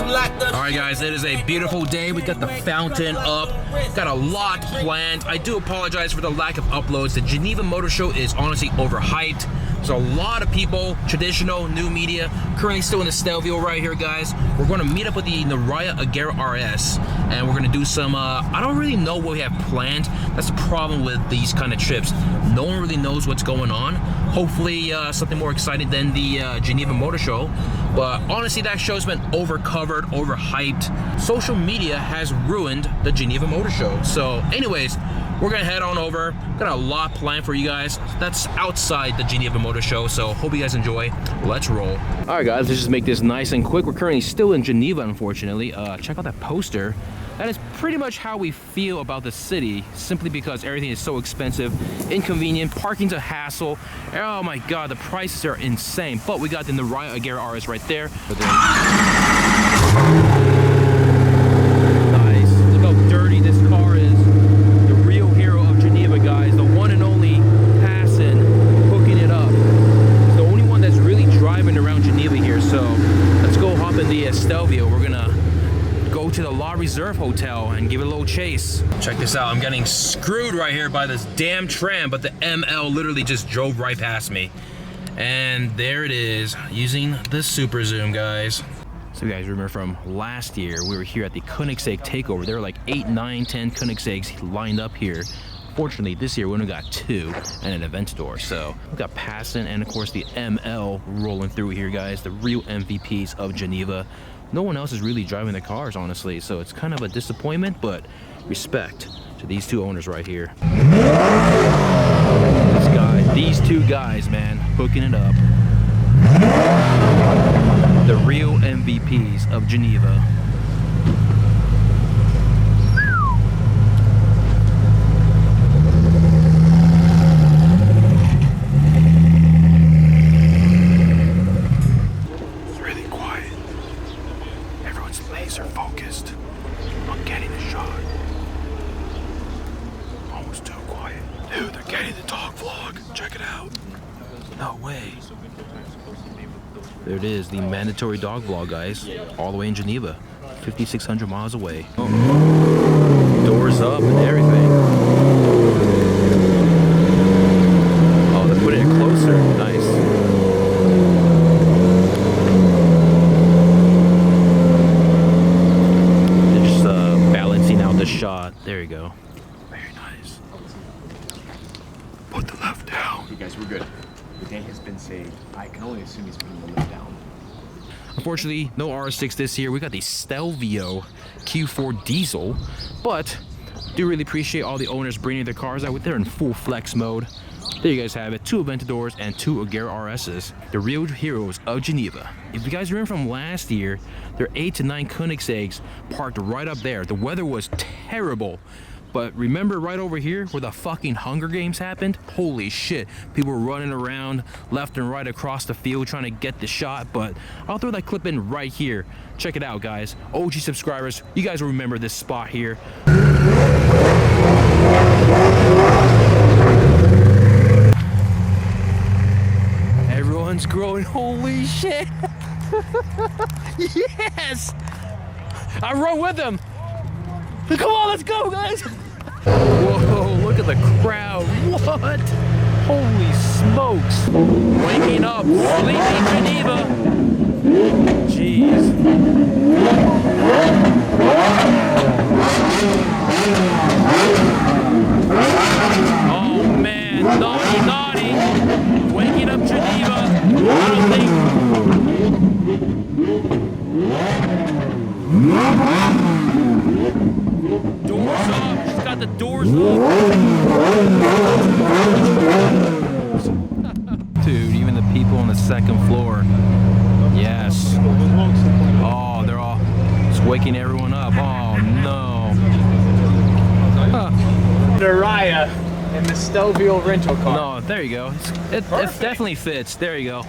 Alright guys, it is a beautiful day. We got the fountain up, got a lot planned. I do apologize for the lack of uploads. The Geneva Motor Show is honestly overhyped. There's a lot of people, traditional, new media, currently still in the Stelvio right here, guys. We're going to meet up with the Naraya Agera RS, and we're going to do some, I don't really know what we have planned. That's the problem with these kind of trips. No one really knows what's going on. Hopefully something more exciting than the Geneva Motor Show. But honestly, that show's been overcovered, overhyped. Social media has ruined the Geneva Motor Show. So anyways, we're gonna head on over. Got a lot planned for you guys. That's outside the Geneva Motor Show, so hope you guys enjoy. Let's roll. All right, guys, let's just make this nice and quick. We're currently still in Geneva, unfortunately. Check out that poster. That is pretty much how we feel about the city, simply because everything is so expensive, inconvenient, parking's a hassle. Oh my God, the prices are insane. But we got the Naraya Agera RS right there. Nice, look how dirty this car is. The real hero of Geneva, guys. The one and only Passon, hooking it up. It's the only one that's really driving around Geneva here. So let's go hop in the Stelvio. We're gonna go to the La Reserve Hotel and give it a little chase. Check this out, I'm getting screwed right here by this damn tram, but the ML literally just drove right past me. And there it is, using the super zoom, guys. So you guys remember from last year, we were here at the Koenigsegg takeover. There were like 8, 9, 10 Koenigsegg's lined up here. Fortunately, this year we only got 2 and an Aventador. So we got Passon and of course the ML rolling through here, guys. The real MVPs of Geneva. No one else is really driving the cars, honestly, so it's kind of a disappointment, but respect to these 2 owners right here. These 2 guys, man, hooking it up. The real MVPs of Geneva. Focused on getting the shot. Almost too quiet. Dude, they're getting the dog vlog. Check it out. No way. There it is, the mandatory dog vlog, guys. All the way in Geneva. 5,600 miles away. Oh. Doors up and everything. Oh, they're putting it closer. Nice. The shot. There you go. Very nice. Put the left down. Okay, guys, we're good. The day has been saved. I can only assume he's putting the left down. Unfortunately, no R6 this year. We got the Stelvio Q4 diesel, but do really appreciate all the owners bringing their cars out. They're in full flex mode. There you guys have it, 2 Aventadors and 2 Agera RSs, the real heroes of Geneva. If you guys remember from last year, there are 8 to 9 Koenigsegg's parked right up there. The weather was terrible, but remember right over here where the fucking Hunger Games happened? Holy shit, people were running around left and right across the field trying to get the shot, but I'll throw that clip in right here. Check it out, guys. OG subscribers, you guys will remember this spot here. Everyone's growing. Holy shit. Yes, I run with them. Come on, let's go, guys. Whoa, look at the crowd. What? Holy smokes. Waking up, sleeping Geneva. Jeez. Oh man, naughty, naughty. Waking up Geneva. I don't think. Doors up. She's got the doors up. Dude, even the people on the 2nd floor. Yes. Oh, they're all just waking everyone up. Oh no. Naraya in the Stelvio rental car. No, there you go. It definitely fits. There you go.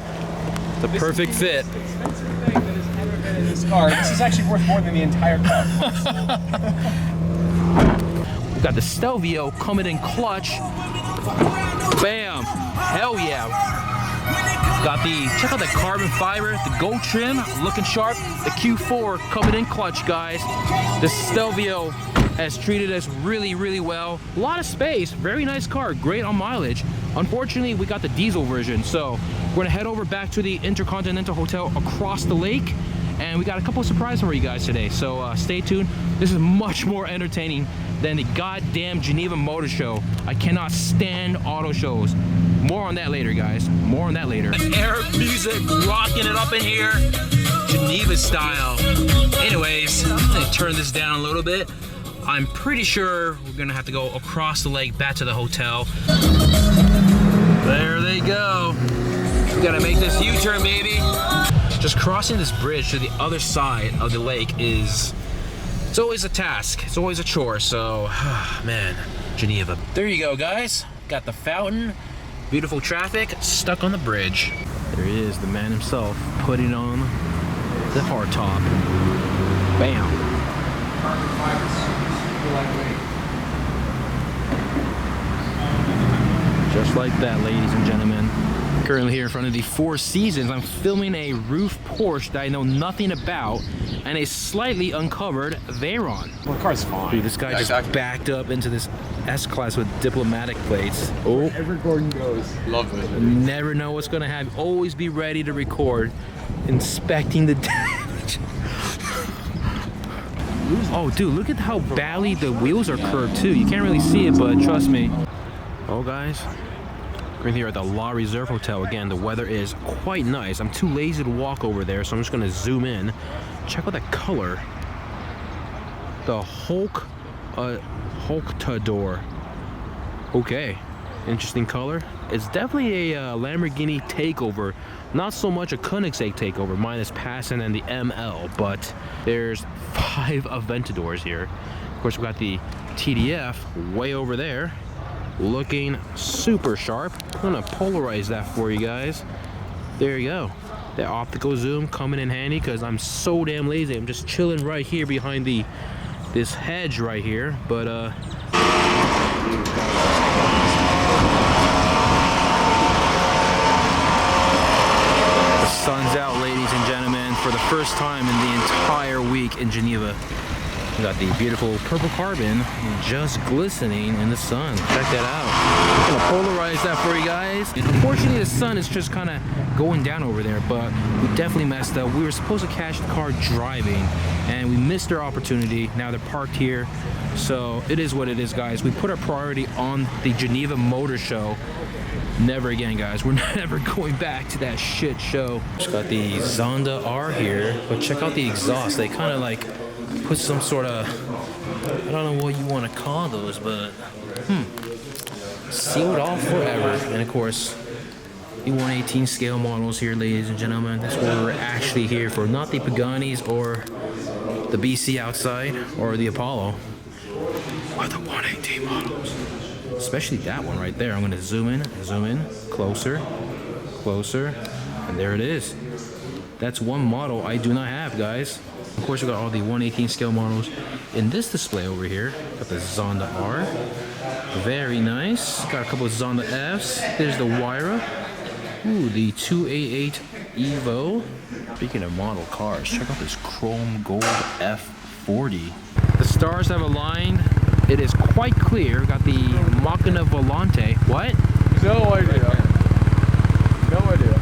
The perfect fit. Expensive thing that has ever been in this car. This is actually worth more than the entire car. We got the Stelvio coming in clutch. Bam. Hell yeah. Got the, check out the carbon fiber, the gold trim, looking sharp. The Q4 coming in clutch, guys. The Stelvio has treated us really, really well. A lot of space, very nice car, great on mileage. Unfortunately, we got the diesel version, so we're gonna head over back to the Intercontinental Hotel across the lake, and we got a couple of surprises for you guys today, so stay tuned. This is much more entertaining than the goddamn Geneva Motor Show. I cannot stand auto shows. More on that later, guys. More on that later. Air music, rocking it up in here, Geneva style. Anyways, I'm gonna turn this down a little bit. I'm pretty sure we're gonna have to go across the lake back to the hotel. There they go. We gotta make this U-turn, baby. Just crossing this bridge to the other side of the lake is, it's always a task. It's always a chore, so, man, Geneva. There you go, guys. Got the fountain, beautiful traffic, stuck on the bridge. There he is, the man himself, putting on the hard top. Bam. Just like that, ladies and gentlemen. Currently here in front of the Four Seasons. I'm filming a roof Porsche that I know nothing about and a slightly uncovered Veyron. Well, the car's fine. Dude, this guy just backed up into this S-Class with diplomatic plates. Oh, wherever Gordon goes. Love it. Never know what's gonna happen. Always be ready to record. Inspecting the damage. Oh, dude, look at how badly the wheels are curved too. You can't really see it, but trust me. Oh, guys, we're here at the La Reserve Hotel. Again, the weather is quite nice. I'm too lazy to walk over there, so I'm just gonna zoom in. Check out that color. The Hulktador. Okay, interesting color. It's definitely a Lamborghini takeover. Not so much a Koenigsegg takeover, minus passing and the ML, but there's 5 Aventadors here. Of course, we got the TDF way over there, looking super sharp. I'm gonna polarize that for you guys. There you go. The optical zoom coming in handy because I'm so damn lazy. I'm just chilling right here behind this hedge right here, but the sun's out, ladies and gentlemen, for the first time in the entire week in Geneva. We got the beautiful purple carbon just glistening in the sun. Check that out. I'm gonna polarize that for you guys. Unfortunately, the sun is just kind of going down over there, but we definitely messed up. We were supposed to catch the car driving, and we missed our opportunity. Now they're parked here, so it is what it is, guys. We put our priority on the Geneva Motor Show. Never again, guys. We're never going back to that shit show. Just got the Zonda R here, but check out the exhaust. They kind of like put some sort of, I don't know what you want to call those, but sealed off forever. And of course, the 1/18 scale models here, ladies and gentlemen. That's what we're actually here for, not the Paganis or the BC outside or the Apollo, or the 1/18 models. Especially that one right there. I'm gonna zoom in, closer, and there it is. That's one model I do not have, guys. Of course, we got all the 1/18 scale models in this display over here. Got the Zonda R, very nice. Got a couple of Zonda Fs. There's the Wyra. Ooh, the 288 Evo. Speaking of model cars, check out this chrome gold F40. The stars have aligned. It is quite clear. Got the Machina Volante. What? No idea. No idea.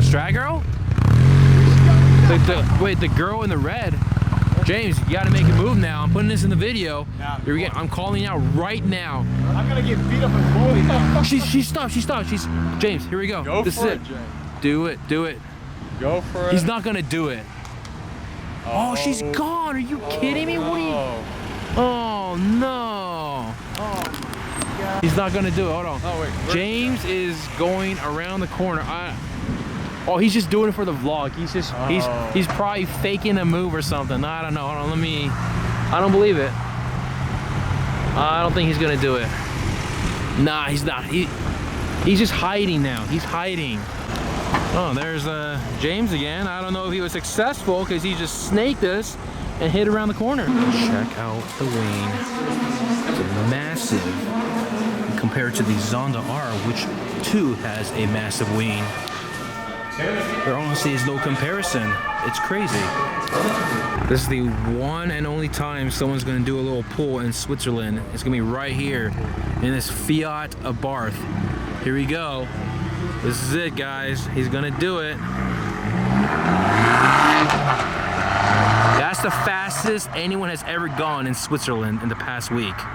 Strat girl? Wait, the girl in the red. James, you gotta make a move now. I'm putting this in the video. I'm calling out right now. I'm gonna get beat up and bullied now. She stopped. James, here we go. Go this for is it, James. Do it. Go for it. He's not gonna do it. Oh, she's gone. Are you kidding me? What are you? Oh no. Oh, God. He's not gonna do it. Hold on. Oh, wait. James is going around the corner. Oh, he's just doing it for the vlog. He's probably faking a move or something. I don't know. Hold on, I don't believe it. I don't think he's gonna do it. Nah, he's not. He's just hiding now. He's hiding. Oh, there's James again. I don't know if he was successful because he just snaked us and hit around the corner. Check out the wing. It's a massive compared to the Zonda R, which too has a massive wing. There honestly is no comparison. It's crazy. This is the one and only time someone's gonna do a little pull in Switzerland. It's gonna be right here in this Fiat Abarth. Here we go. This is it, guys. He's gonna do it. That's the fastest anyone has ever gone in Switzerland in the past week.